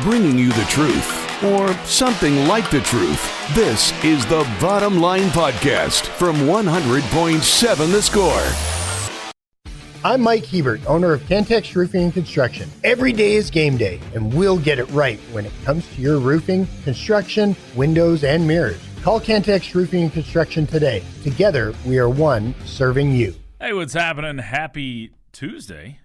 bringing you the truth, or something like the truth. This is the Bottom Line Podcast from 100.7 The Score. I'm Mike Hebert, owner of Cantex Roofing and Construction. Every day is game day, and we'll get it right when it comes to your roofing, construction, windows, and mirrors. Call Cantex Roofing and Construction today. Together, we are one serving you. Hey, what's happening? Happy Tuesday.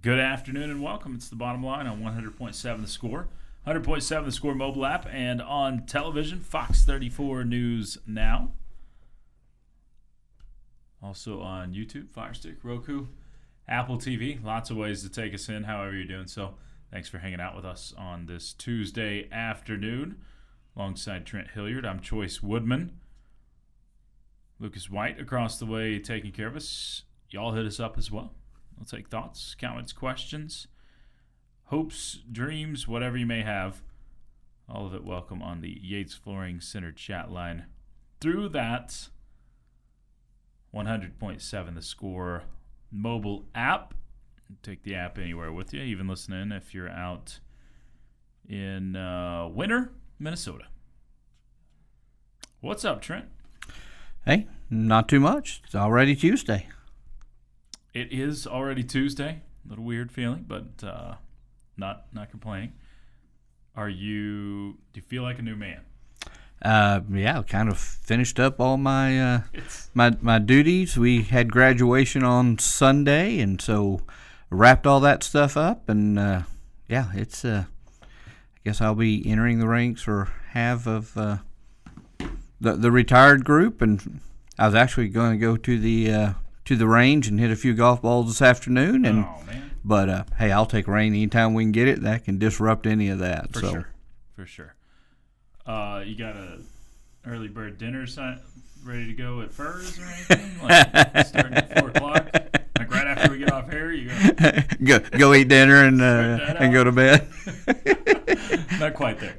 Good afternoon and welcome. It's the Bottom Line on 100.7 The Score, 100.7 The Score mobile app, and on television, Fox 34 News Now. Also on YouTube, Fire Stick, Roku, Apple TV. Lots of ways to take us in, however you're doing. So thanks for hanging out with us on this Tuesday afternoon. Alongside Trent, Hilliard, I'm Chois Woodman. Lucas White across the way taking care of us. Y'all hit us up as well. We'll take thoughts, comments, questions, hopes, dreams, whatever you may have. All of it welcome on the Yates Flooring Center chat line. Through that 100.7 The Score mobile app. Take the app anywhere with you, even listening if you're out in winter Minnesota. What's up, Trent? Hey, not too much. It's already Tuesday. It is already Tuesday. A little weird feeling, but not complaining. Do you feel like a new man? Yeah, kind of finished up all my my duties. We had graduation on Sunday, and so wrapped all that stuff up. And yeah, it's I guess I'll be entering the ranks or half of the retired group. And I was actually going to go to the range and hit a few golf balls this afternoon. And but hey, I'll take rain anytime we can get it. That can disrupt any of that. For sure. You got a early bird dinner ready to go at Furs or anything? Like starting at 4 o'clock? Like right after we get off here, you go eat dinner and go to bed. Not quite there.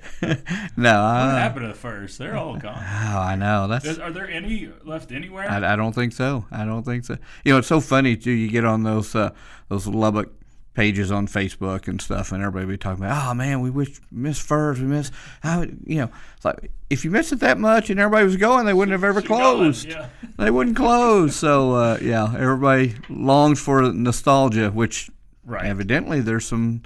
No. What happened to the Furs? They're all gone. Oh, I know. Are there any left anywhere? I don't think so. You know, it's so funny too. You get on those Lubbock pages on Facebook and stuff, and everybody be talking about, oh man, we miss Furs, it's like if you miss it that much and everybody was going, they wouldn't have ever closed. Yeah. They wouldn't close. So yeah, everybody longs for nostalgia, which evidently there's some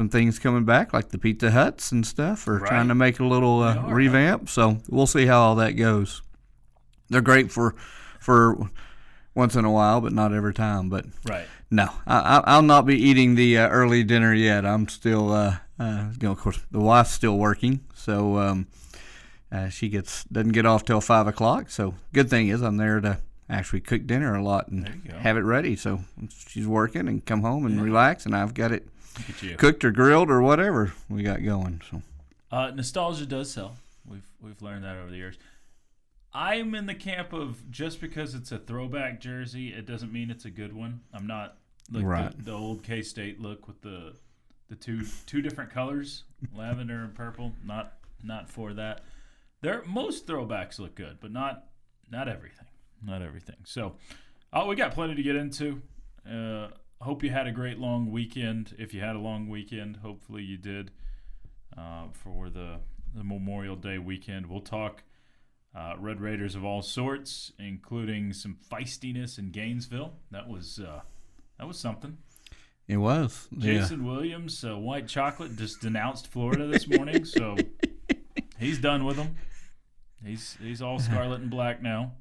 things coming back, like the Pizza Huts and stuff, or trying to make a little revamp. So we'll see how all that goes. They're great for once in a while, but not every time. But no, I'll not be eating the early dinner yet. I'm still, of course, the wife's still working, so she doesn't get off till 5 o'clock. So good thing is I'm there to actually cook dinner a lot and have it ready. So she's working and come home and relax, and I've got it cooked or grilled or whatever we got going. So nostalgia does sell. We've learned that over the years. I'm in the camp of just because it's a throwback jersey, it doesn't mean it's a good one. I'm not like the old K-State look with the two different colors, lavender and purple. Not for that. Most throwbacks look good, but not everything. Not everything. So we got plenty to get into. Hope you had a great long weekend. If you had a long weekend, hopefully you did for the Memorial Day weekend. We'll talk Red Raiders of all sorts, including some feistiness in Gainesville. That was something. It was. Jason Williams, White Chocolate, just denounced Florida this morning, so he's done with them. He's all scarlet and black now.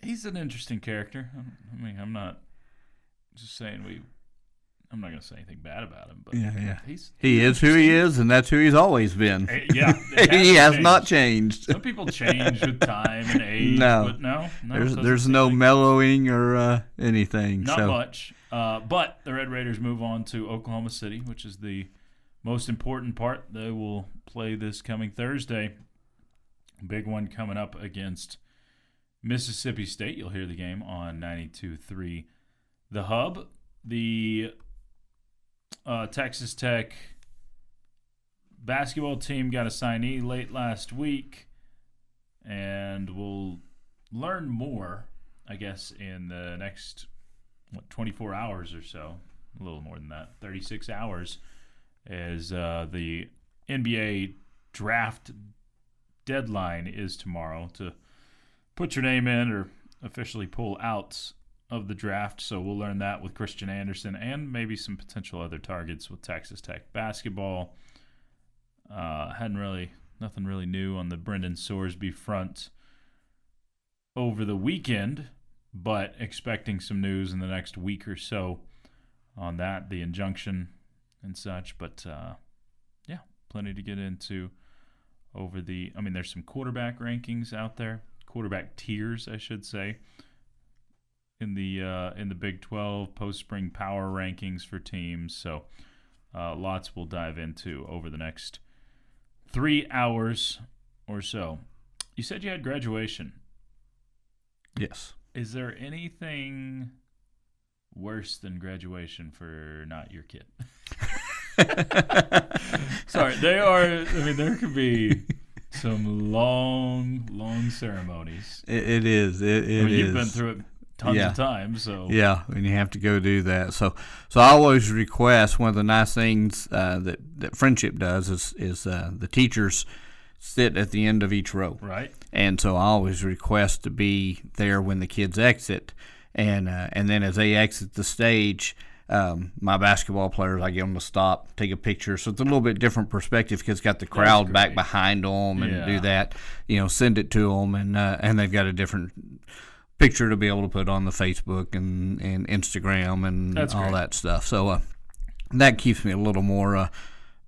He's an interesting character. I mean, I'm not just saying I'm not going to say anything bad about him, but he is who he is, and that's who he's always been. He has not changed. Some people change with time and age, but no there's no mellowing or anything. Not much. But the Red Raiders move on to Oklahoma City, which is the most important part. They will play this coming Thursday. Big one coming up against Mississippi State. You'll hear the game on 92.3 The Hub. The Texas Tech basketball team got a signee late last week, and we'll learn more, I guess, in the next 24 hours or so, a little more than that, 36 hours, as the NBA draft deadline is tomorrow to put your name in or officially pull out of the draft. So we'll learn that with Christian Anderson and maybe some potential other targets with Texas Tech basketball. Nothing really new on the Brendan Sorsby front over the weekend, but expecting some news in the next week or so on that, the injunction and such. But plenty to get into over there's some quarterback rankings out there, quarterback tiers, I should say, in the Big 12 post-spring power rankings for teams. So lots we'll dive into over the next 3 hours or so. You said you had graduation. Yes. Is there anything worse than graduation for not your kid? Sorry, there could be some long ceremonies. It is. You've been through it tons of times, so yeah, and you have to go do that. So I always request, one of the nice things that Friendship does is the teachers sit at the end of each row, right? And so I always request to be there when the kids exit, and then as they exit the stage, my basketball players, I get them to stop, take a picture. So it's a little bit different perspective because it's got the crowd back behind them and do that, send it to them, and they've got a different picture to be able to put on the Facebook and Instagram and all that stuff. So that keeps me a little more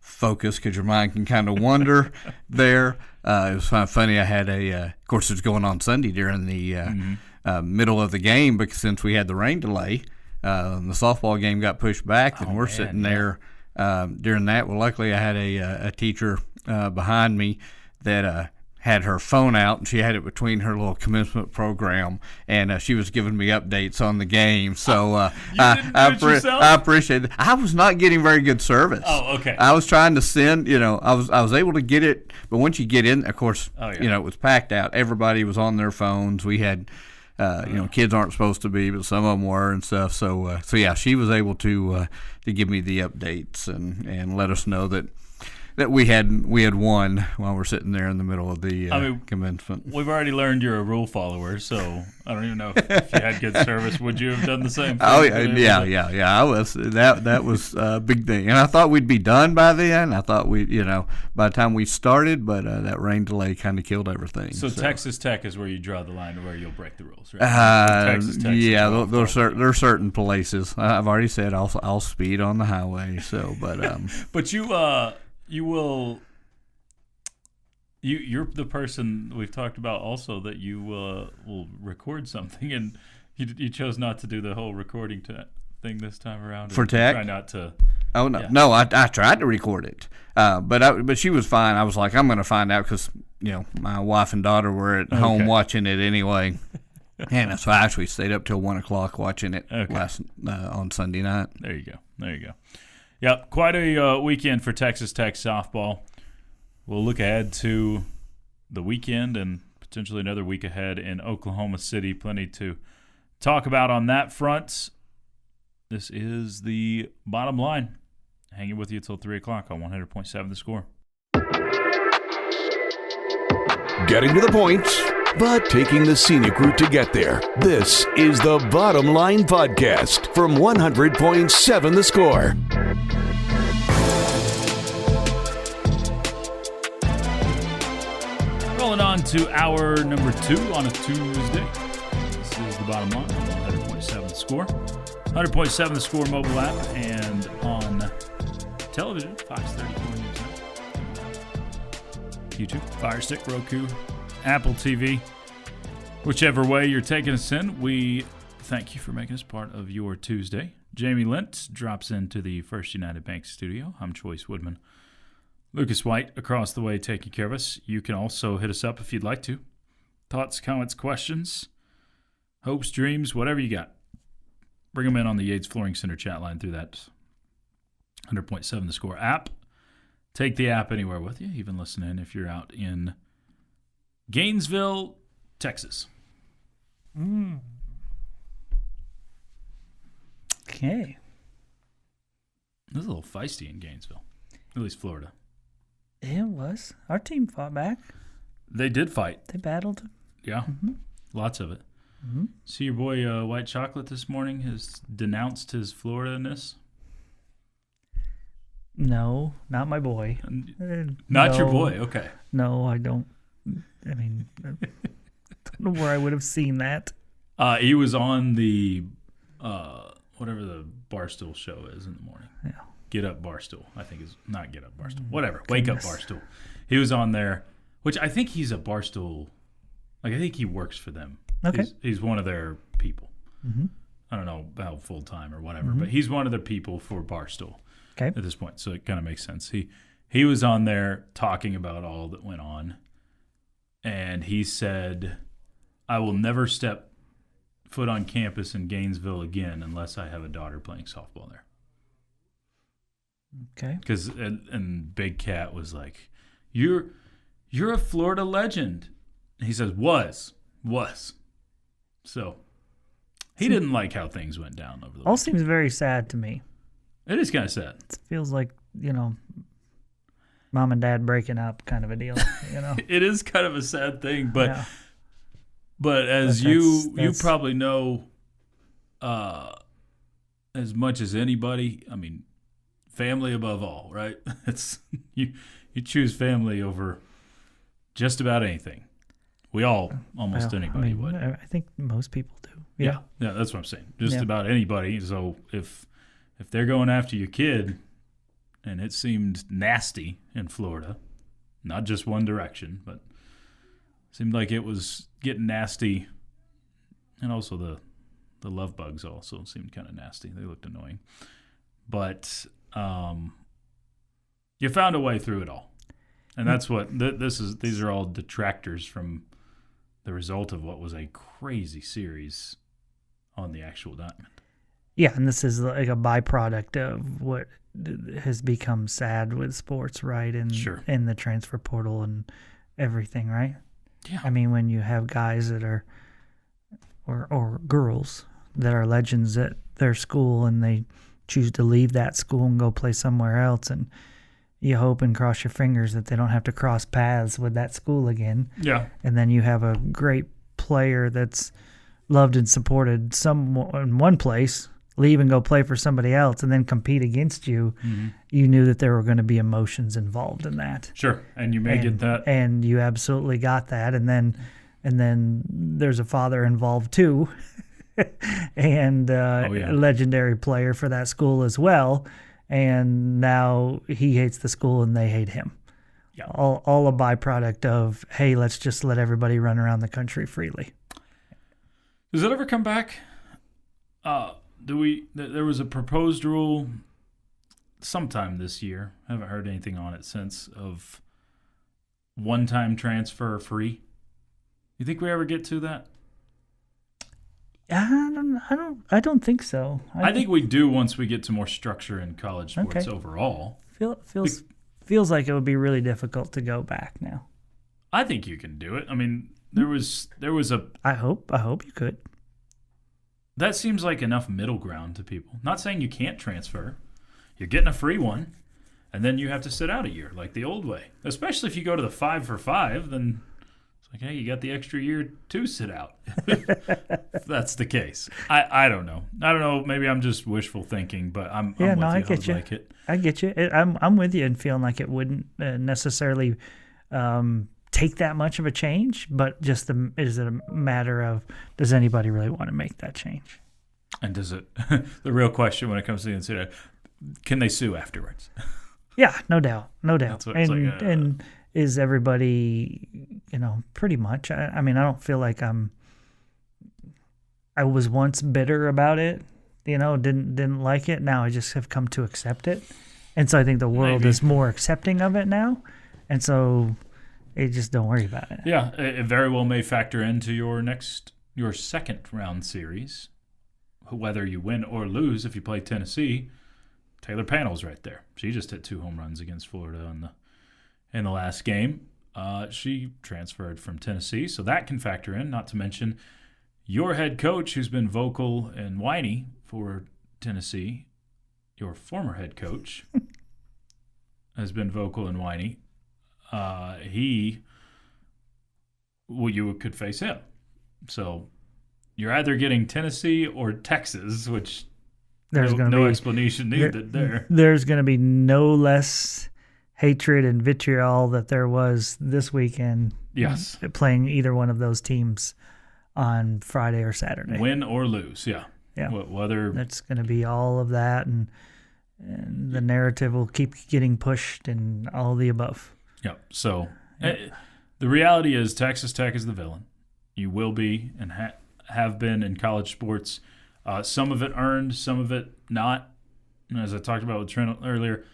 focused because your mind can kind of wander there. It was kind of funny. I had of course, it was going on Sunday during the middle of the game because since we had the rain delay, the softball game got pushed back, and we're sitting there during that. Well, luckily I had a teacher behind me that had her phone out, and she had it between her little commencement program, and she was giving me updates on the game. So I appreciate it. I was not getting very good service. Oh, okay. I was trying to send, I was able to get it, but once you get in, of course, it was packed out. Everybody was on their phones. We had kids aren't supposed to be, but some of them were and stuff. So she was able to give me the updates and let us know that we had won while we're sitting there in the middle of the commencement. We've already learned you're a rule follower, so I don't even know if you had good service. Would you have done the same thing? Oh yeah. I was that was a big thing, and I thought we'd be done by then. I thought by the time we started, but that rain delay kind of killed everything. So Texas Tech is where you draw the line, where you'll break the rules, right? There's certain places. I've already said I'll speed on the highway. So, but you're the person we've talked about also that you will record something, and you chose not to do the whole recording thing this time around. For Tech? Try not to. Oh no, no! I tried to record it, but she was fine. I was like, I'm going to find out because my wife and daughter were at home watching it anyway, and so I actually stayed up till 1:00 watching it last on Sunday night. There you go. Yep, quite a weekend for Texas Tech softball. We'll look ahead to the weekend and potentially another week ahead in Oklahoma City. Plenty to talk about on that front. This is the Bottom Line. Hanging with you until 3 o'clock on 100.7 The Score. Getting to the point, but taking the scenic route to get there. This is the Bottom Line Podcast from 100.7 The Score. Rolling on to hour number 2 on a Tuesday. This is the Bottom Line on 100.7 The Score. 100.7 The Score mobile app and on television, Fox 34 News Network. YouTube, Fire Stick, Roku, Apple TV. Whichever way you're taking us in, we thank you for making us part of your Tuesday. Jamie Lent drops into the First United Bank studio. I'm Chois Woodman. Lucas White across the way taking care of us. You can also hit us up if you'd like to. Thoughts, comments, questions, hopes, dreams, whatever you got. Bring them in on the Yates Flooring Center chat line through that 100.7 The Score app. Take the app anywhere with you, even listen in if you're out in Gainesville, Texas. Okay. This is a little feisty in Gainesville. At least Florida. It was. Our team fought back. They did fight. They battled. Yeah, lots of it. Mm-hmm. See your boy White Chocolate this morning has denounced his Florida-ness? No, not my boy. Not your boy, okay. No, I don't. I mean, I don't know where I would have seen that. He was on the, whatever the Barstool show is in the morning. Yeah. Get Up Barstool, I think is, not Get Up Barstool, whatever. Wake Up Barstool. He was on there, which I think he's a Barstool, like I think he works for them. Okay. He's one of their people. Mm-hmm. I don't know how full-time or whatever, but he's one of the people for Barstool at this point, so it kind of makes sense. He was on there talking about all that went on, and he said, I will never step foot on campus in Gainesville again unless I have a daughter playing softball there. Okay. Because and Big Cat was like, "You're a Florida legend." He says, "Was." So he didn't like how things went down over the All weekend. seems very sad to me. It is kind of sad. It feels like, mom and dad breaking up kind of a deal. It is kind of a sad thing, but Yeah. but as you probably know, as much as anybody, I mean, family above all, right? It's you choose family over just about anything. We all, almost anybody would. I think most people do. Yeah, that's what I'm saying. Just Yeah. about anybody. So if they're going after your kid, and it seemed nasty in Florida, not just one direction, but seemed like it was getting nasty, and also the love bugs also seemed kind of nasty. They looked annoying, but you found a way through it all, and that's what these are all detractors from the result of what was a crazy series on the actual diamond. Yeah, and this is like a byproduct of what has become sad with sports, right? And Sure. in the transfer portal and everything, right? Yeah. I mean, when you have guys that are, or girls that are legends at their school and they choose to leave that school and go play somewhere else, and you hope and cross your fingers that they don't have to cross paths with that school again. Yeah. And then you have a great player that's loved and supported in one place, leave and go play for somebody else, and then compete against you. Mm-hmm. You knew that there were going to be emotions involved in that. Sure, and you may get that. And you absolutely got that. And then there's a father involved too, and a legendary player for that school as well. And now he hates the school and they hate him. Yeah. All a byproduct of, hey, let's just let everybody run around the country freely. Does it ever come back? There was a proposed rule sometime this year. I haven't heard anything on it since, of one-time transfer free. You think we ever get to that? I don't think so. I think we do once we get to more structure in college sports overall. Feels like it would be really difficult to go back now. I think you can do it. I mean, there was a. I hope you could. That seems like enough middle ground to people. Not saying you can't transfer. You're getting a free one, and then you have to sit out a year like the old way. Especially if you go to the 5 for 5, then it's like, hey, you got the extra year to sit out. If that's the case. I don't know. I don't know. Maybe I'm just wishful thinking, but I'm with you. I get you. Like it. I get you. I'm with you in feeling like it wouldn't necessarily take that much of a change, but just is it a matter of, does anybody really want to make that change? And does it? The real question when it comes to the NCAA, can they sue afterwards? Yeah, no doubt. That's what it's like, and is everybody, pretty much. I mean, I don't feel like I was once bitter about it, didn't like it. Now I just have come to accept it, and so I think the world is more accepting of it now, and so. Just don't worry about it. Yeah, it very well may factor into your second round series, whether you win or lose. If you play Tennessee, Taylor Panel's right there. She just hit 2 home runs against Florida in the last game. She transferred from Tennessee, so that can factor in. Not to mention your head coach, who's been vocal and whiny for Tennessee, your former head coach. has been vocal and whiny, you could face him. So you're either getting Tennessee or Texas, which there's no explanation needed there. There's going to be no less hatred and vitriol that there was this weekend. Yes. Playing either one of those teams on Friday or Saturday. Win or lose, yeah. Yeah. Whether it's going to be all of that, and the narrative will keep getting pushed and all of the above. Yeah. So the reality is Texas Tech is the villain. You will be and have been in college sports. Some of it earned, some of it not. And as I talked about with Trent earlier,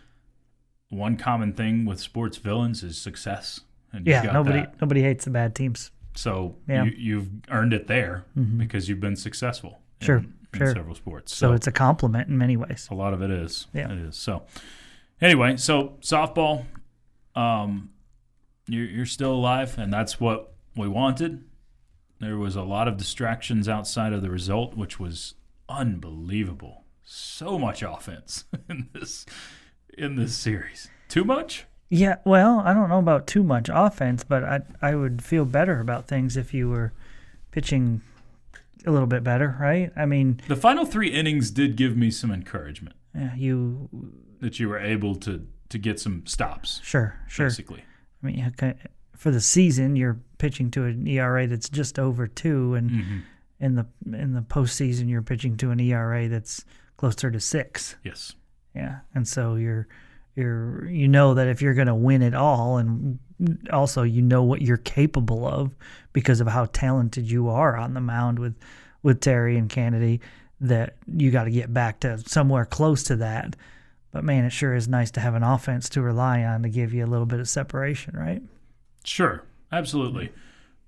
one common thing with sports villains is success. And nobody hates the bad teams. So you've earned it there because you've been successful in several sports. So it's a compliment in many ways. A lot of it is. Yeah. It is. So anyway, softball, you're still alive, and that's what we wanted. There was a lot of distractions outside of the result, which was unbelievable. So much offense in this series. Too much? Yeah, well, I don't know about too much offense, but I would feel better about things if you were pitching a little bit better, right? I mean, the final 3 innings did give me some encouragement. Yeah, that you were able to get some stops. Sure. Basically. I mean, for the season, you're pitching to an ERA that's just over 2, and in the postseason, you're pitching to an ERA that's closer to 6. Yes. Yeah, and so you know that if you're going to win it all, and also you know what you're capable of because of how talented you are on the mound with Terry and Kennedy, that you got to get back to somewhere close to that. But man, it sure is nice to have an offense to rely on to give you a little bit of separation, right? Sure, absolutely.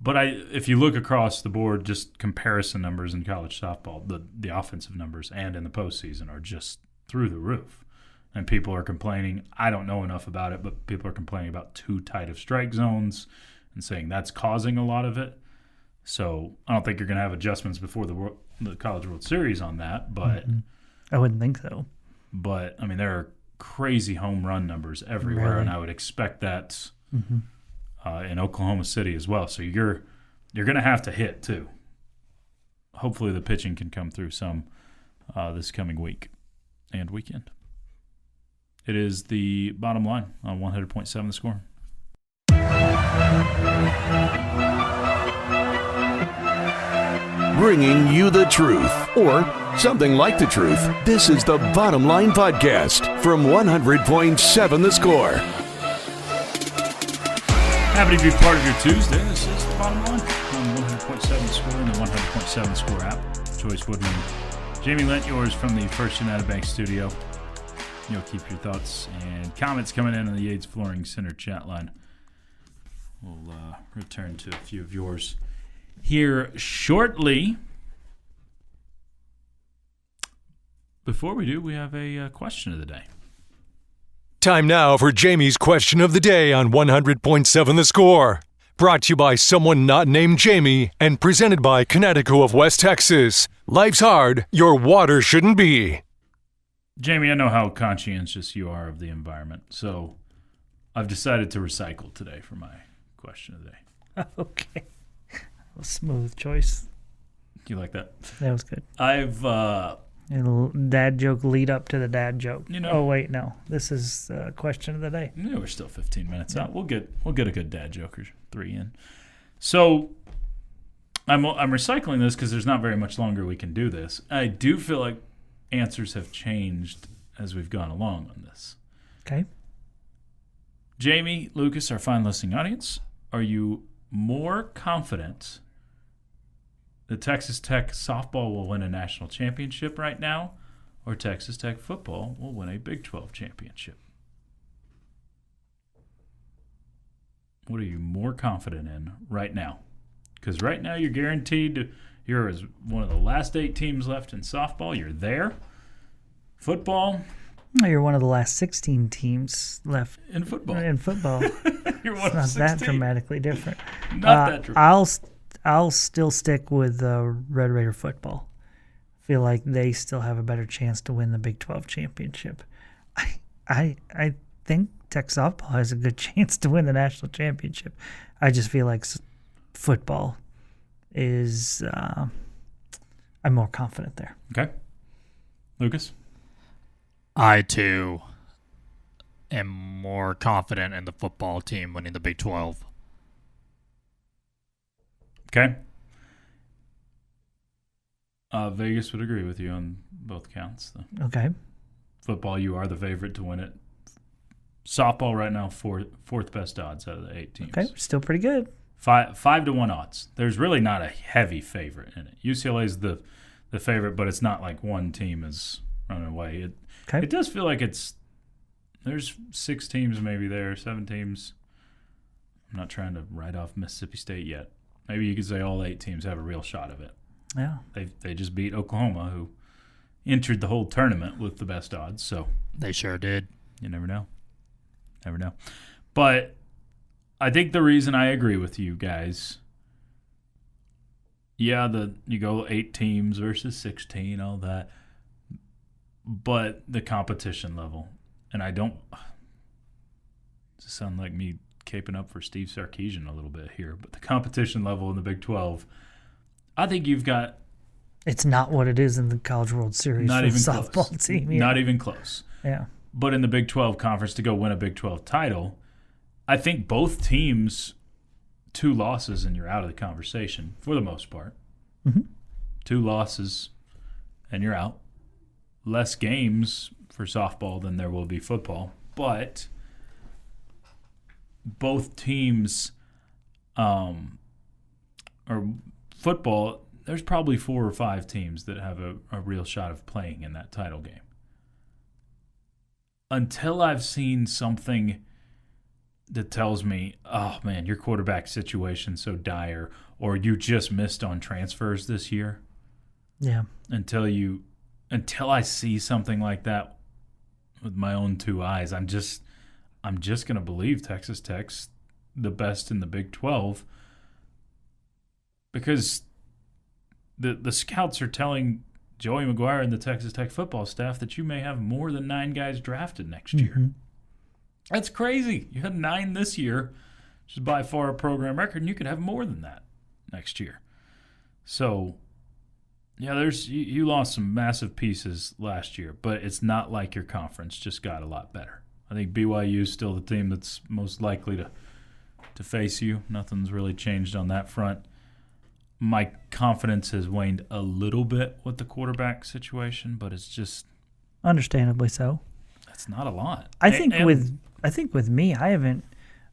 But if you look across the board, just comparison numbers in college softball, the offensive numbers and in the postseason are just through the roof. And people are complaining, I don't know enough about it, but people are complaining about too tight of strike zones and saying that's causing a lot of it. So I don't think you're going to have adjustments before the College World Series on that. But I wouldn't think so. But, I mean, there are crazy home run numbers everywhere, Really? and I would expect that in Oklahoma City as well. So you're going to have to hit, too. Hopefully the pitching can come through some this coming week and weekend. It is the bottom line on 100.7 The Score. Bringing you the truth, or something like the truth. This is the Bottom Line Podcast from 100.7 The Score. Happy to be part of your Tuesday. This is the Bottom Line on 100.7 The Score and the 100.7 The Score app. Chois Woodman, Jamie Lent, yours from the First United Bank studio. You'll keep your thoughts and comments coming in on the Yates Flooring Center chat line. We'll return to a few of yours here shortly. Before we do, we have a question of the day. Time now for Jamie's question of the day on 100.7 The Score. Brought to you by someone not named Jamie and presented by Connecticut of West Texas. Life's hard, your water shouldn't be. Jamie, I know how conscientious you are of the environment, so I've decided to recycle today for my question of the day. Okay. A smooth choice. Do you like that? That was good. I've A little dad joke lead up to the dad joke. You know. Oh wait, no. This is question of the day. Yeah, we're still 15 minutes out. We'll get a good dad joke or 3 in. So I'm recycling this because there's not very much longer we can do this. I do feel like answers have changed as we've gone along on this. Okay. Jamie, Lucas, our fine listening audience, are you more confident that Texas Tech softball will win a national championship right now, or Texas Tech football will win a Big 12 championship? What are you more confident in right now? Because right now you're guaranteed to, you're as one of the last 8 teams left in softball. You're there. Football. You're one of the last 16 teams left in football. You're one of not 16. that dramatically different. Not that dramatic. I'll still stick with Red Raider football. I feel like they still have a better chance to win the Big 12 championship. I think think Tech softball has a good chance to win the national championship. I just feel like football is I'm more confident there. Okay. Lucas? I, too, am more confident in the football team winning the Big 12. Okay. Vegas would agree with you on both counts, though. Okay. Football, you are the favorite to win it. Softball right now, fourth best odds out of the 8 teams. Okay, still pretty good. 5-1 odds. There's really not a heavy favorite in it. UCLA is the favorite, but it's not like one team is running away. It does feel like there's 6 teams maybe there, 7 teams. I'm not trying to write off Mississippi State yet. Maybe you could say all 8 teams have a real shot of it. Yeah. They just beat Oklahoma, who entered the whole tournament with the best odds. So They sure did. you never know. Never know. But I think the reason I agree with you guys, you go 8 teams versus 16, all that, but the competition level, and I don't sound like me caping up for Steve Sarkisian a little bit here, but the competition level in the Big 12, I think you've got. It's not what it is in the College World Series Not for even the softball close. team. Yeah. Not even close. Yeah. But in the Big 12 conference to go win a Big 12 title, I think both teams, 2 losses and you're out of the conversation for the most part. Mm-hmm. 2 losses and you're out. Less games for softball than there will be football. But both teams, or football, there's probably 4 or 5 teams that have a real shot of playing in that title game. Until I've seen something that tells me, oh, man, your quarterback situation's so dire, or you just missed on transfers this year. Yeah. Until I see something like that with my own 2 eyes, I'm just going to believe Texas Tech's the best in the Big 12 because the scouts are telling Joey McGuire and the Texas Tech football staff that you may have more than 9 guys drafted next year. That's crazy. You had 9 this year, which is by far a program record, and you could have more than that next year. So, yeah, you lost some massive pieces last year, but it's not like your conference just got a lot better. I think BYU is still the team that's most likely to face you. Nothing's really changed on that front. My confidence has waned a little bit with the quarterback situation, but it's just Understandably so. That's not a lot. I think with me,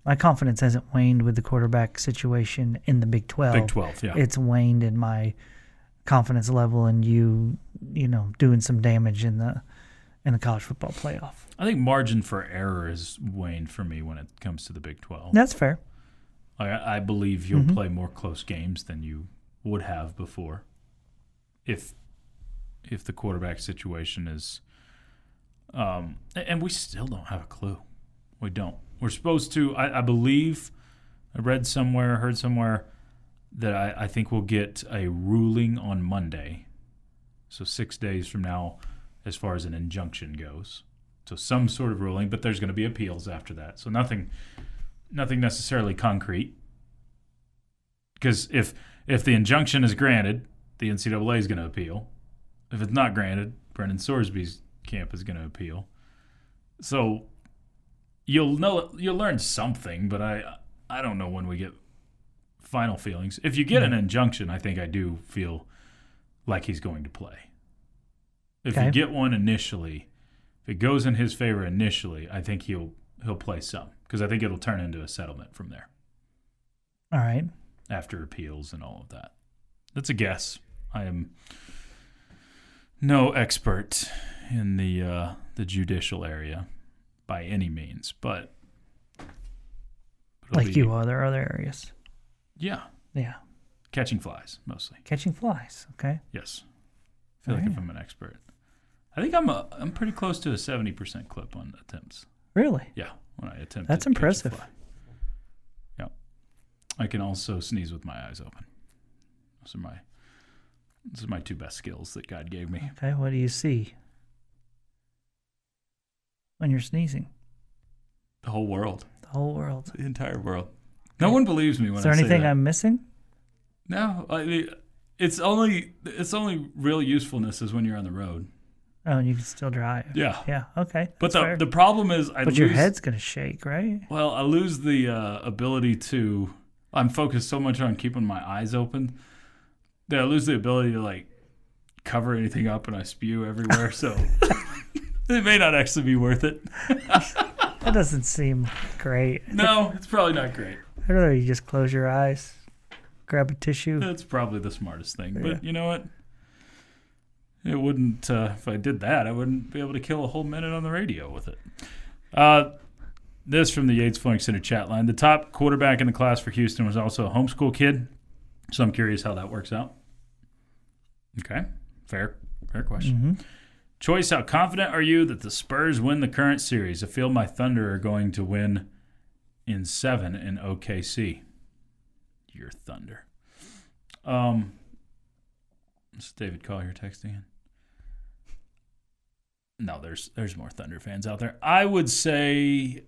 my confidence hasn't waned with the quarterback situation in the Big 12. Big 12, yeah. It's waned in my confidence level and you doing some damage in the college football playoff. I think margin for error has waned for me when it comes to the Big 12. That's fair. I believe you'll play more close games than you would have before if the quarterback situation is and we still don't have a clue. We don't. We're supposed to, I believe, I read somewhere, heard somewhere that I think we'll get a ruling on Monday. So 6 days from now as far as an injunction goes. So some sort of ruling, but there's going to be appeals after that. So nothing necessarily concrete. Because if the injunction is granted, the NCAA is going to appeal. If it's not granted, Brendan Sorsby's camp is going to appeal. So you'll learn something, but I don't know when we get final feelings. If you get an injunction, I think I do feel like he's going to play. If you get one initially, if it goes in his favor initially, I think he'll play some because I think it'll turn into a settlement from there. All right. After appeals and all of that. That's a guess. I am no expert in the judicial area by any means, but like you are, there are other areas. Yeah. Yeah. Catching flies, mostly. Catching flies, okay. Yes. I feel like if I'm an expert. I think I'm pretty close to a 70% clip on attempts. Really? Yeah, when I attempt. That's impressive. Catch a fly. Yeah. I can also sneeze with my eyes open. Those are my 2 best skills that God gave me. Okay, what do you see when you're sneezing? The whole world. The whole world. The entire world. No one believes me when I say that. Is there anything I'm missing? No. It's only real usefulness is when you're on the road. Oh, and you can still drive. Yeah. Yeah, okay. But the problem is your head's going to shake, right? Well, I lose the ability to... I'm focused so much on keeping my eyes open that I lose the ability to, like, cover anything up and I spew everywhere. So it may not actually be worth it. That doesn't seem great. No, it's probably not great. I'd rather you just close your eyes, grab a tissue. That's probably the smartest thing. Yeah. But you know what? It wouldn't, if I did that, I wouldn't be able to kill a whole minute on the radio with it. This from the Yates Flooring Center chat line. The top quarterback in the class for Houston was also a homeschool kid, so I'm curious how that works out. Okay, fair question. Mm-hmm. Choice, how confident are you that the Spurs win the current series? I feel my Thunder are going to win in 7 in OKC. Your Thunder. This is David Collier texting in. No, there's more Thunder fans out there. I would say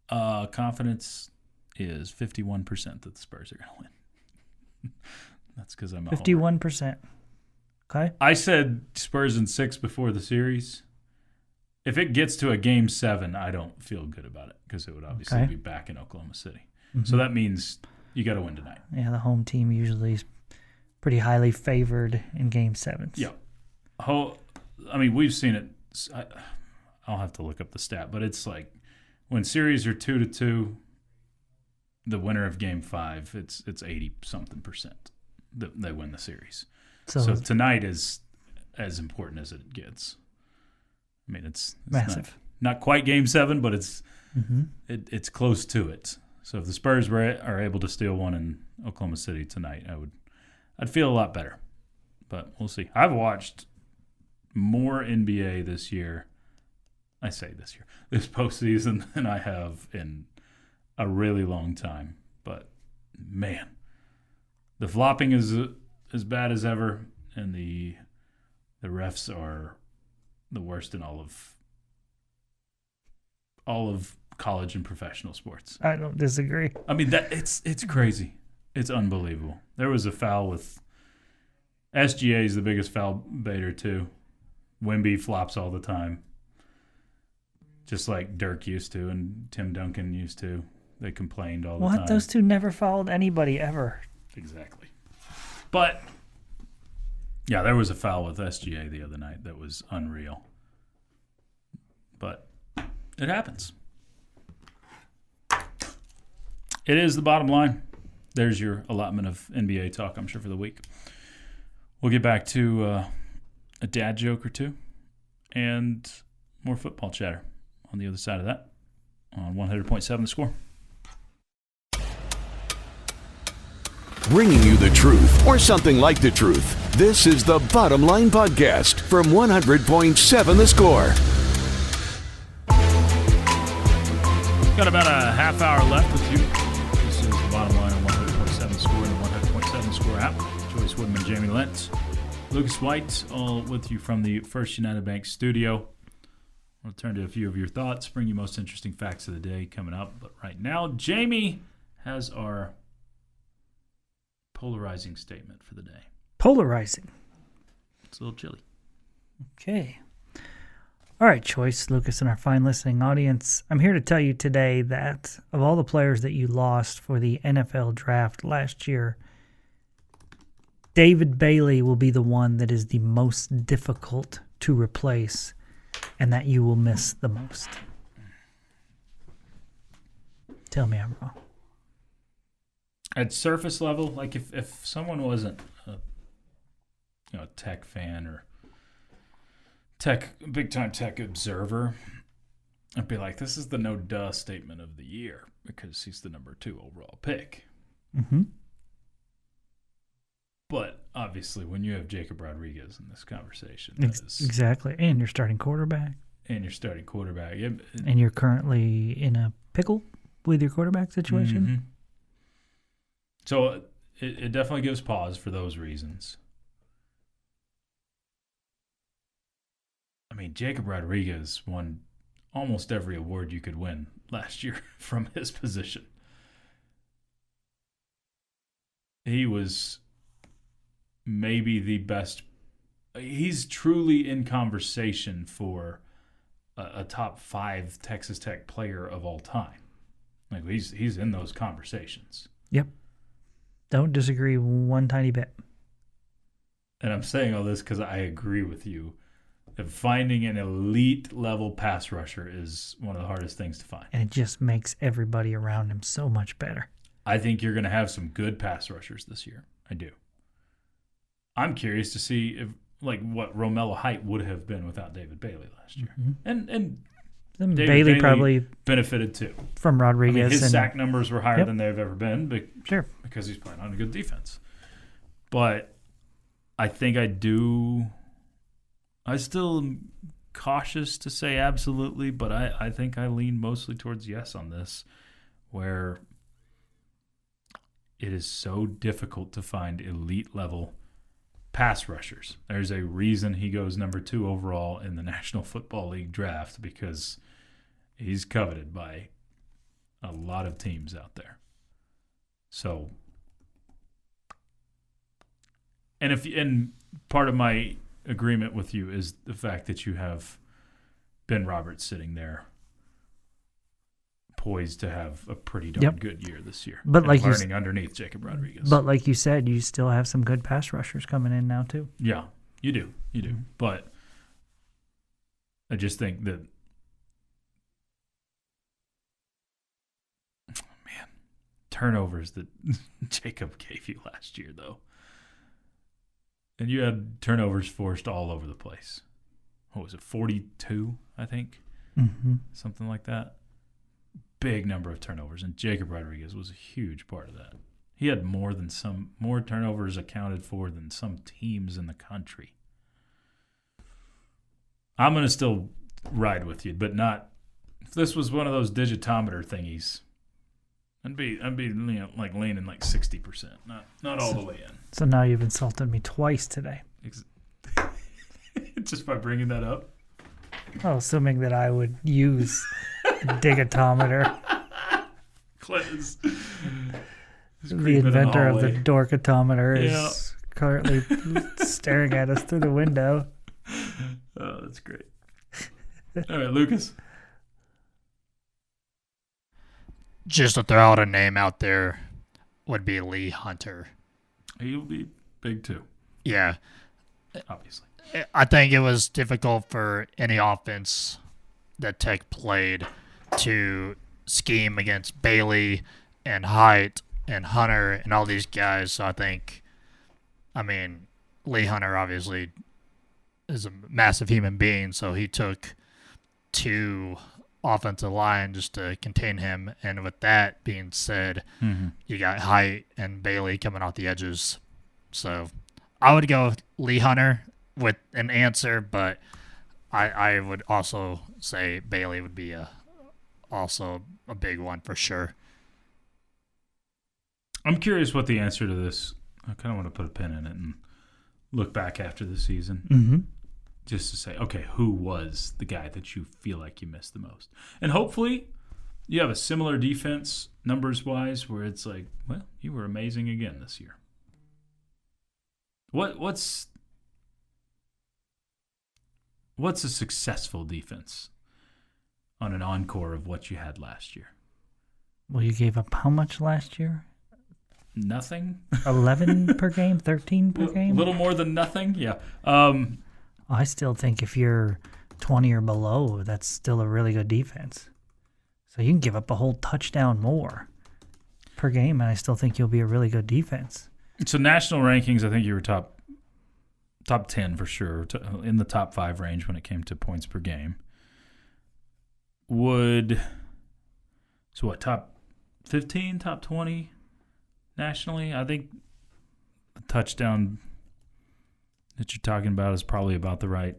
confidence is 51% that the Spurs are going to win. That's because I'm 51%. Okay. I said Spurs in 6 before the series. If it gets to a game 7, I don't feel good about it because it would obviously be back in Oklahoma City. Mm-hmm. So that means you got to win tonight. Yeah, the home team usually is pretty highly favored in game 7s. Yeah. I mean, we've seen it. I'll have to look up the stat, but it's like when series are 2-2, the winner of game 5, it's 80-something% that they win the series. So tonight is as important as it gets. I mean, it's massive. Not quite game 7, but it's it's close to it. So if the Spurs are able to steal one in Oklahoma City tonight, I'd feel a lot better. But we'll see. I've watched more NBA this postseason than I have in a really long time. But man, the flopping is as bad as ever, and the refs are the worst in all of college and professional sports. I don't disagree. I mean, it's crazy. It's unbelievable. There was a foul with SGA is the biggest foul baiter too. Wemby flops all the time, just like Dirk used to and Tim Duncan used to. They complained all the time. What? Those two never fouled anybody ever. Exactly. But yeah, there was a foul with SGA the other night that was unreal. But it happens. It is the bottom line. There's your allotment of NBA talk, I'm sure, for the week. We'll get back to a dad joke or two and more football chatter on the other side of that on 100.7 The Score. Bringing you the truth, or something like the truth. This is the Bottom Line Podcast from 100.7 The Score. Got about a half hour left with you. This is the Bottom Line on 100.7 The Score and the 100.7 The Score app. Chois Woodman, Jamie Lent, Lucas White, all with you from the First United Bank studio. We'll turn to a few of your thoughts, bring you most interesting facts of the day coming up. But right now, Jamie has our polarizing statement for the day. Polarizing. It's a little chilly. Okay. All right, Choice, Lucas, and our fine listening audience. I'm here to tell you today that of all the players that you lost for the NFL draft last year, David Bailey will be the one that is the most difficult to replace and that you will miss the most. Tell me I'm wrong. At surface level, like if someone wasn't a tech fan or big time tech observer, I'd be like, this is the no duh statement of the year because he's the number 2 overall pick. Mm-hmm. But obviously, when you have Jacob Rodriguez in this conversation, exactly, and you're starting quarterback, and you're currently in a pickle with your quarterback situation. Mm-hmm. So it definitely gives pause for those reasons. I mean, Jacob Rodriguez won almost every award you could win last year from his position. He was maybe the best. He's truly in conversation for a top 5 Texas Tech player of all time. Like he's in those conversations. Yep. Don't disagree one tiny bit. And I'm saying all this because I agree with you that finding an elite level pass rusher is one of the hardest things to find. And it just makes everybody around him so much better. I think you're going to have some good pass rushers this year. I do. I'm curious to see if what Romello Height would have been without David Bailey last year. Mm-hmm. And David Bailey probably benefited too. From Rodriguez. I mean, his sack numbers were higher than they've ever been because he's playing on a good defense. But I think I still am cautious to say absolutely, but I think I lean mostly towards yes on this, where it is so difficult to find elite level pass rushers. There's a reason he goes number 2 overall in the National Football League draft, because he's coveted by a lot of teams out there. So, and part of my agreement with you is the fact that you have Ben Roberts sitting there poised to have a pretty darn good year this year. But like learning underneath Jacob Rodriguez. But like you said, you still have some good pass rushers coming in now too. Yeah, you do. Mm-hmm. But I just think that, man, turnovers that Jacob gave you last year, though. And you had turnovers forced all over the place. What was it, 42, I think? Mm-hmm. Something like that. Big number of turnovers, and Jacob Rodriguez was a huge part of that. He had more turnovers accounted for than some teams in the country. I'm going to still ride with you, but not if this was one of those digitometer thingies. I'd be leaning like 60%, not all the way in. So now you've insulted me twice today. Just by bringing that up. Oh, assuming that I would use digitometer. Clint the inventor of the dorkatometer is currently staring at us through the window. Oh, that's great. All right, Lucas. Just to throw out a name out there would be Lee Hunter. He'll be big too. Yeah. Obviously. I think it was difficult for any offense that Tech played to scheme against Bailey and Height and Hunter and all these guys. So Lee Hunter obviously is a massive human being, so he took 2 offensive line just to contain him. And with that being said, you got Height and Bailey coming off the edges. So I would go with Lee Hunter with an answer, but I would also say Bailey would be also a big one for sure. I'm curious what the answer to this. I kind of want to put a pin in it and look back after the season, just to say, okay, who was the guy that you feel like you missed the most? And hopefully, you have a similar defense numbers wise, where it's like, well, you were amazing again this year. What's a successful defense on an encore of what you had last year? Well, you gave up how much last year? Nothing. 11 per game, 13 per game? A little more than nothing, yeah. I still think if you're 20 or below, that's still a really good defense. So you can give up a whole touchdown more per game, and I still think you'll be a really good defense. So national rankings, I think you were top 10 for sure, in the top 5 range when it came to points per game. Top 15, top 20 nationally? I think the touchdown that you're talking about is probably about the right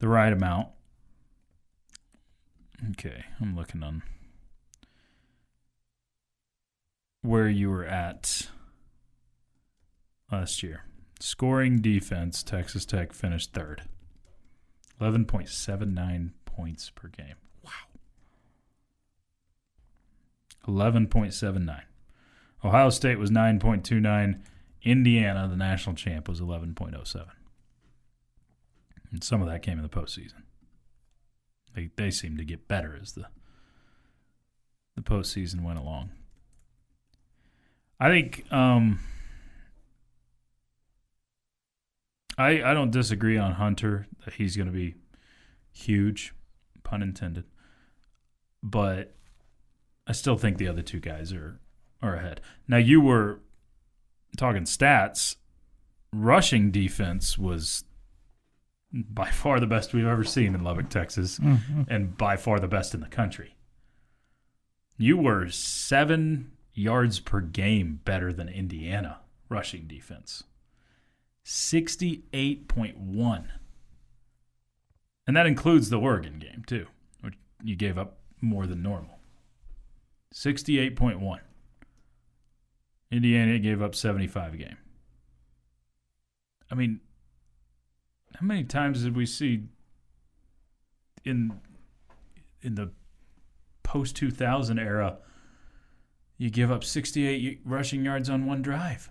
amount. Okay, I'm looking on where you were at last year. Scoring defense, Texas Tech finished 3rd. 11.79 points per game. Wow. 11.79. Ohio State was 9.29. Indiana, the national champ, was 11.07. And some of that came in the postseason. They seemed to get better as the postseason went along. I think I don't disagree on Hunter that he's going to be huge, pun intended. But I still think the other two guys are ahead. Now, you were talking stats. Rushing defense was by far the best we've ever seen in Lubbock, Texas, and by far the best in the country. You were 7 yards per game better than Indiana rushing defense. 68.1. And that includes the Oregon game, too, which you gave up more than normal. 68.1. Indiana gave up 75 a game. I mean, how many times did we see in the post-2000 era you give up 68 rushing yards on one drive?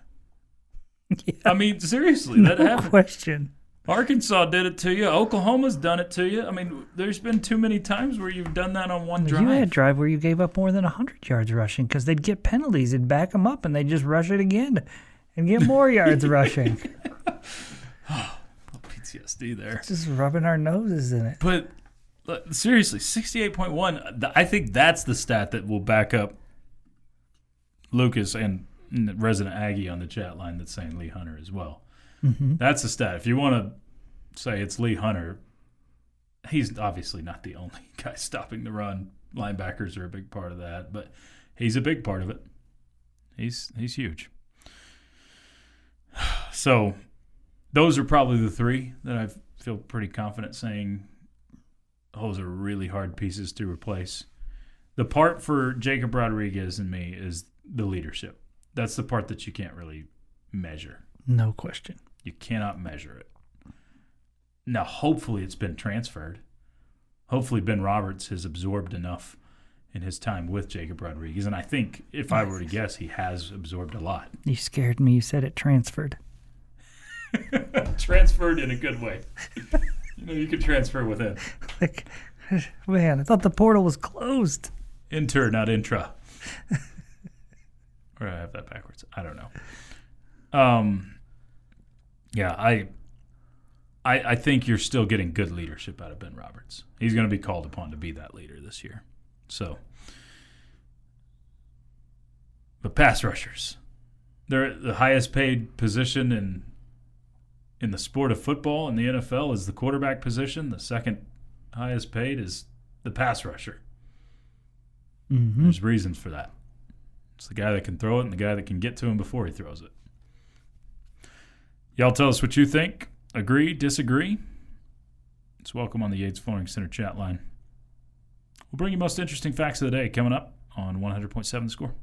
Yeah. I mean, seriously, that happened. No question. Arkansas did it to you. Oklahoma's done it to you. I mean, there's been too many times where you've done that on one drive. You had a drive where you gave up more than 100 yards rushing because they'd get penalties. They'd back them up, and they'd just rush it again and get more yards rushing. PTSD there. Just rubbing our noses in it. But seriously, 68.1, I think that's the stat that will back up Lucas and resident Aggie on the chat line that's saying Lee Hunter as well. Mm-hmm. That's the stat. If you want to say it's Lee Hunter, he's obviously not the only guy stopping the run. Linebackers are a big part of that, but he's a big part of it. He's huge. So those are probably the three that I feel pretty confident saying those are really hard pieces to replace. The part for Jacob Rodriguez and me is the leadership. That's the part that you can't really measure. No question. You cannot measure it. Now, hopefully it's been transferred. Hopefully Ben Roberts has absorbed enough in his time with Jacob Rodriguez. And I think, if I were to guess, he has absorbed a lot. You scared me. You said it transferred. Transferred in a good way. You can transfer within. Like, man, I thought the portal was closed. Inter, not intra. Or I have that backwards. I don't know. Yeah, I think you're still getting good leadership out of Ben Roberts. He's going to be called upon to be that leader this year. So, but pass rushers, they're the highest paid position in the sport of football in the NFL is the quarterback position. The second highest paid is the pass rusher. Mm-hmm. There's reasons for that. It's the guy that can throw it and the guy that can get to him before he throws it. Y'all tell us what you think. Agree, disagree? It's welcome on the Yates Flooring Center chat line. We'll bring you most interesting facts of the day coming up on 100.7 The Score.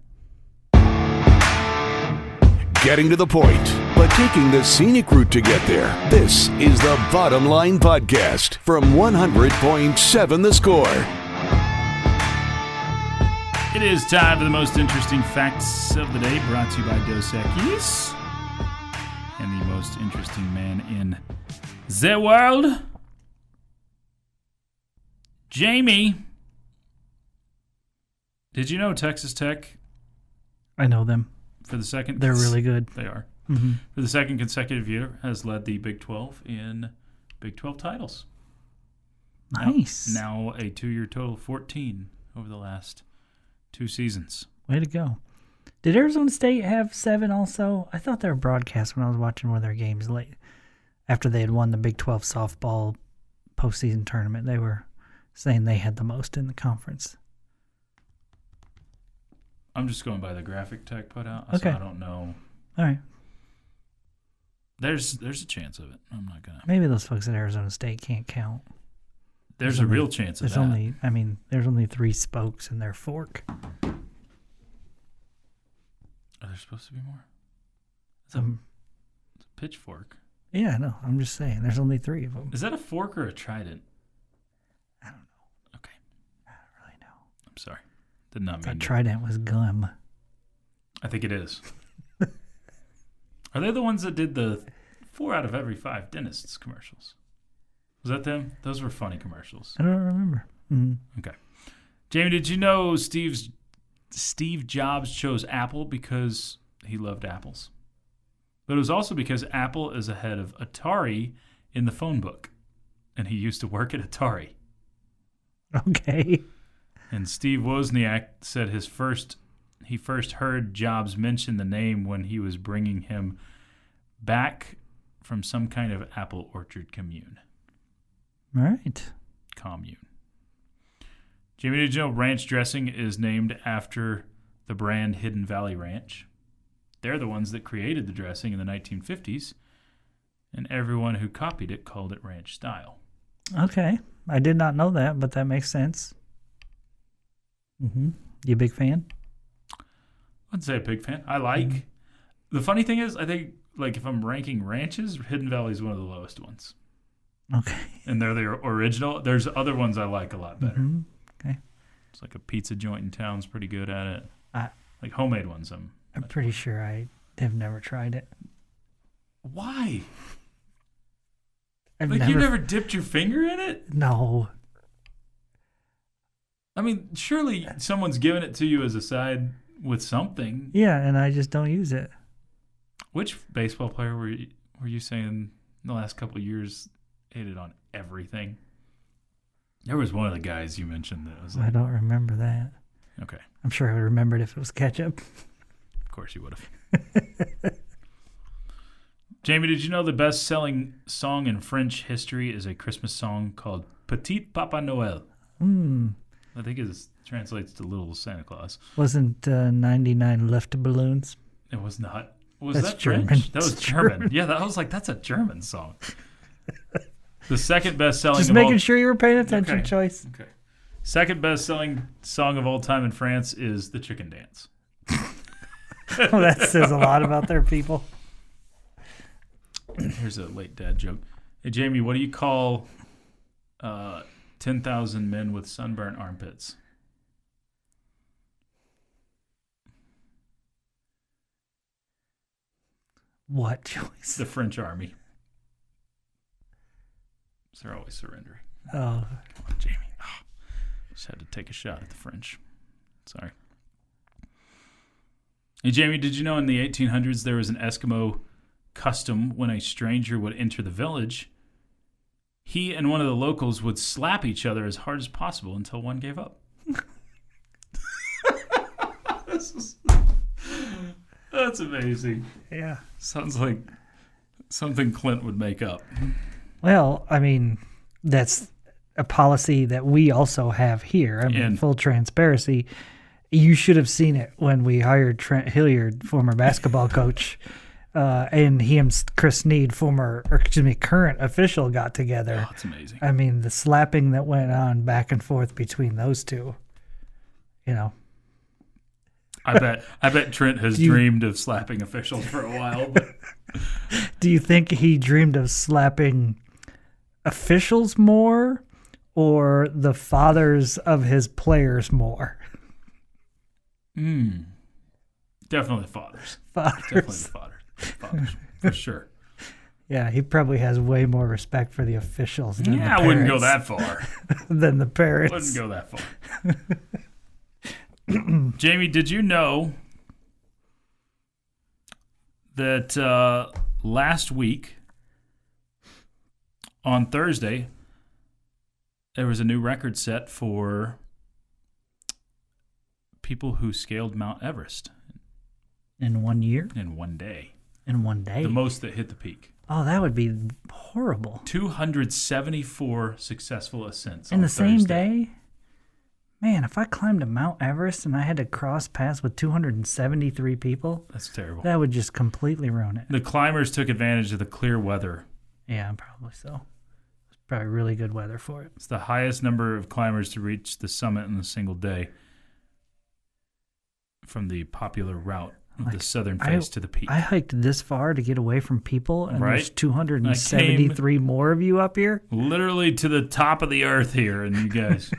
Getting to the point, but taking the scenic route to get there. This is the Bottom Line Podcast from 100.7 The Score. It is time for the most interesting facts of the day, brought to you by Dos Equis and the most interesting man in the world, Jamie. Did you know Texas Tech? I know them. For the second, they're really good. They are. Mm-hmm. For the second consecutive year, has led the Big 12 in Big 12 titles. Nice. Now a 2-year total of 14 over the last 2 seasons. Way to go. Did Arizona State have 7 also? I thought they were broadcast when I was watching one of their games late. After they had won the Big 12 softball postseason tournament, they were saying they had the most in the conference. I'm just going by the graphic Tech put out, okay. So I don't know. All right. There's a chance of it. I'm not going to. Maybe those folks at Arizona State can't count. There's a real chance of that. There's only 3 spokes in their fork. Are there supposed to be more? It's a pitchfork. Yeah, no, I'm just saying. There's only 3 of them. Is that a fork or a trident? I don't know. sorry. Did not mean That Trident was gum. I think it is. Are they the ones that did the 4 out of every 5 dentists commercials? Was that them? Those were funny commercials. I don't remember. Mm-hmm. Okay. Jamie, did you know Steve Jobs chose Apple because he loved apples? But it was also because Apple is ahead of Atari in the phone book. And he used to work at Atari. Okay. And Steve Wozniak said he first heard Jobs mention the name when he was bringing him back from some kind of apple orchard commune. All right. Commune. Jamie, did you know ranch dressing is named after the brand Hidden Valley Ranch? They're the ones that created the dressing in the 1950s, and everyone who copied it called it ranch style. Okay. I did not know that, but that makes sense. Mm-hmm. You a big fan? I'd say a big fan. I like. The funny thing is, I think, like, if I'm ranking ranches, Hidden Valley is one of the lowest ones. Okay. And they're the original. There's other ones I like a lot better. Mm-hmm. Okay. It's like a pizza joint in town's pretty good at it. Like homemade ones. I'm pretty sure I have never tried it. Why? You never dipped your finger in it? No. I mean, surely someone's giving it to you as a side with something. Yeah, and I just don't use it. Which baseball player were you saying in the last couple of years ate it on everything? There was one of the guys you mentioned that was like, I don't remember that. Okay. I'm sure I would remember it if it was ketchup. Of course you would have. Jamie, did you know the best-selling song in French history is a Christmas song called Petit Papa Noël? I think it translates to Little Santa Claus. Wasn't 99 left balloons? It was not. Was That's that German. French? That was German. Yeah, I was like, that's a German song. The second best-selling Just of making all... sure you were paying attention, Okay. Choice. Okay. Second best-selling song of all time in France is The Chicken Dance. Well, that says a lot about their people. Here's a late dad joke. Hey, Jamie, what do you call 10,000 men with sunburnt armpits? What, Choice? The French army. So they're always surrendering. Oh. Come on, Jamie. Oh, just had to take a shot at the French. Sorry. Hey, Jamie, did you know in the 1800s there was an Eskimo custom when a stranger would enter the village, he and one of the locals would slap each other as hard as possible until one gave up. That's amazing. Yeah. Sounds like something Clint would make up. Well, I mean, that's a policy that we also have here. I mean, full transparency. You should have seen it when we hired Trent Hilliard, former basketball coach, and he and Chris Snead, current official, got together. Oh, that's amazing. I mean, the slapping that went on back and forth between those two, you know. I bet Trent has dreamed of slapping officials for a while. But... Do you think he dreamed of slapping officials more or the fathers of his players more? Definitely fathers. Definitely the fathers. For sure. Yeah, he probably has way more respect for the officials than the parents. I wouldn't go that far. Than the parents. Wouldn't go that far. Jamie, did you know that last week on Thursday there was a new record set for people who scaled Mount Everest in 1 year? In one day. In one day? The most that hit the peak. Oh, that would be horrible. 274 successful ascents in the same day? Man, if I climbed to Mount Everest and I had to cross paths with 273 people, that's terrible. That would just completely ruin it. The climbers took advantage of the clear weather. Yeah, probably so. It's probably really good weather for it. It's the highest number of climbers to reach the summit in a single day from the popular route of the southern face to the peak. I hiked this far to get away from people, and right? There's 273 more of you up here? Literally to the top of the earth here, and you guys...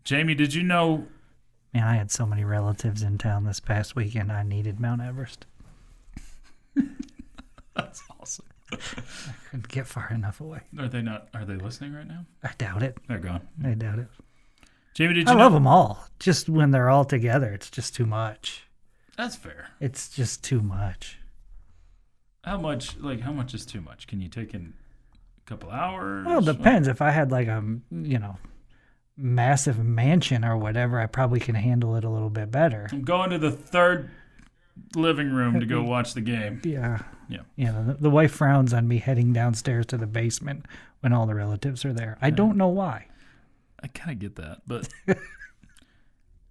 Jamie, did you know? Man, I had so many relatives in town this past weekend. I needed Mount Everest. That's awesome. I couldn't get far enough away. Are they listening right now? I doubt it. They're gone. I doubt it. Jamie, did you know? I love them all. Just when they're all together, it's just too much. That's fair. It's just too much. How much is too much? Can you take in a couple hours? Well, it depends. If I had like a, massive mansion or whatever, I probably can handle it a little bit better. I'm going to the third living room to go watch the game. Yeah. Yeah. Yeah. The wife frowns on me heading downstairs to the basement when all the relatives are there. I don't know why. I kind of get that, but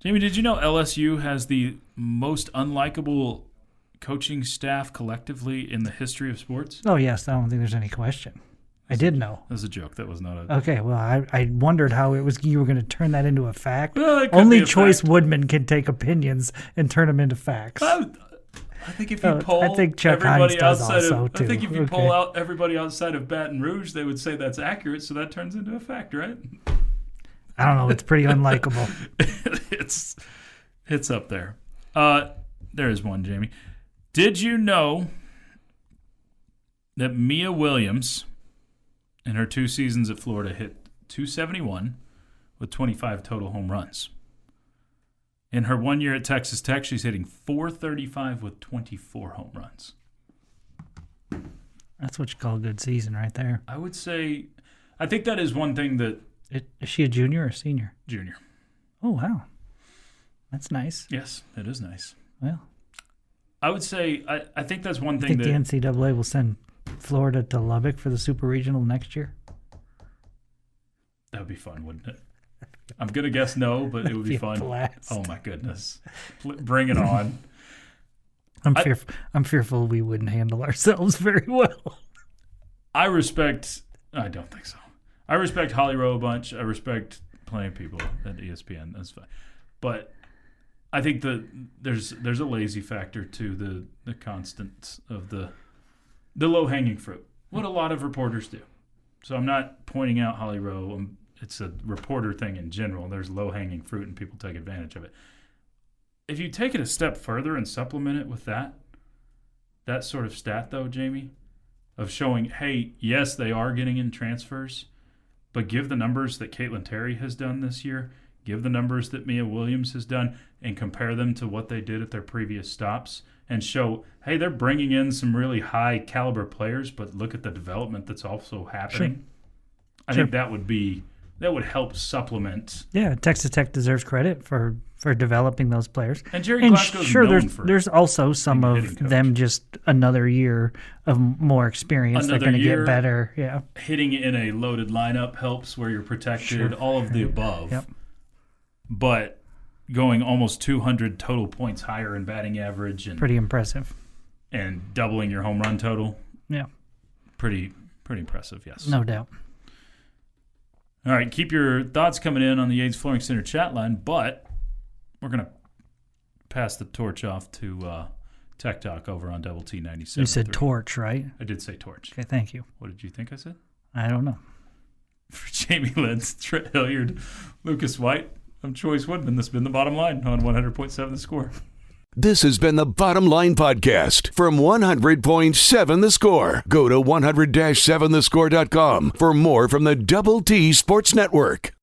Jamie, did you know LSU has the most unlikable coaching staff collectively in the history of sports? Oh, yes. I don't think there's any question. I did know. That was a joke. That was not a... Okay, well, I wondered how you were going to turn that into a fact. Well, it could Only be a Chois fact. Woodman can take opinions and turn them into facts. I think if you poll I think Chuck everybody Hines does outside also, of, I think too. if you Okay. poll out everybody outside of Baton Rouge, they would say that's accurate. So that turns into a fact, right? I don't know. It's pretty unlikable. It's up there. There is one, Jamie. Did you know that Mia Williams, in her 2 seasons at Florida, hit .271 with 25 total home runs? In her 1 year at Texas Tech, she's hitting .435 with 24 home runs. That's what you call a good season right there. I would say, I think that is one thing that... Is she a junior or a senior? Junior. Oh, wow. That's nice. Yes, it is nice. Well, I would say, I think that's one I thing think that... the NCAA will send Florida to Lubbock for the Super Regional next year. That would be fun, wouldn't it? I'm going to guess no, but it would be fun. Blast. Oh, my goodness. Bring it on. I'm fearful we wouldn't handle ourselves very well. I don't think so. I respect Holly Rowe a bunch. I respect plenty of people at ESPN. That's fine. But I think that there's a lazy factor to the constant of the low-hanging fruit, what a lot of reporters do. So I'm not pointing out Holly Rowe. It's a reporter thing in general. There's low-hanging fruit and people take advantage of it. If you take it a step further and supplement it with that sort of stat, though, Jamie, of showing, hey, yes, they are getting in transfers, but give the numbers that Caitlin Terry has done this year, give the numbers that Mia Williams has done, and compare them to what they did at their previous stops, and show, hey, they're bringing in some really high-caliber players, but look at the development that's also happening. Sure. I think that would help supplement. Yeah, Texas Tech deserves credit for developing those players. And Jerry Glasgow's known for there's also some of them just another year of more experience. They're going to get better. Yeah, hitting in a loaded lineup helps where you're protected. Sure. All of the above. Yep. But going almost 200 total points higher in batting average and pretty impressive. And doubling your home run total. Yeah, pretty impressive. Yes, no doubt. All right, keep your thoughts coming in on the Yates Flooring Center chat line, but we're going to pass the torch off to Tech Talk over on Double T 97. You said torch, right? I did say torch. Okay, thank you. What did you think I said? I don't know. For Jamie Lentz, Trent Hilliard, Lucas White, I'm Chois Woodman. This has been The Bottom Line on 100.7 The Score. This has been the Bottom Line Podcast from 100.7 The Score. Go to 100-7thescore.com for more from the Double T Sports Network.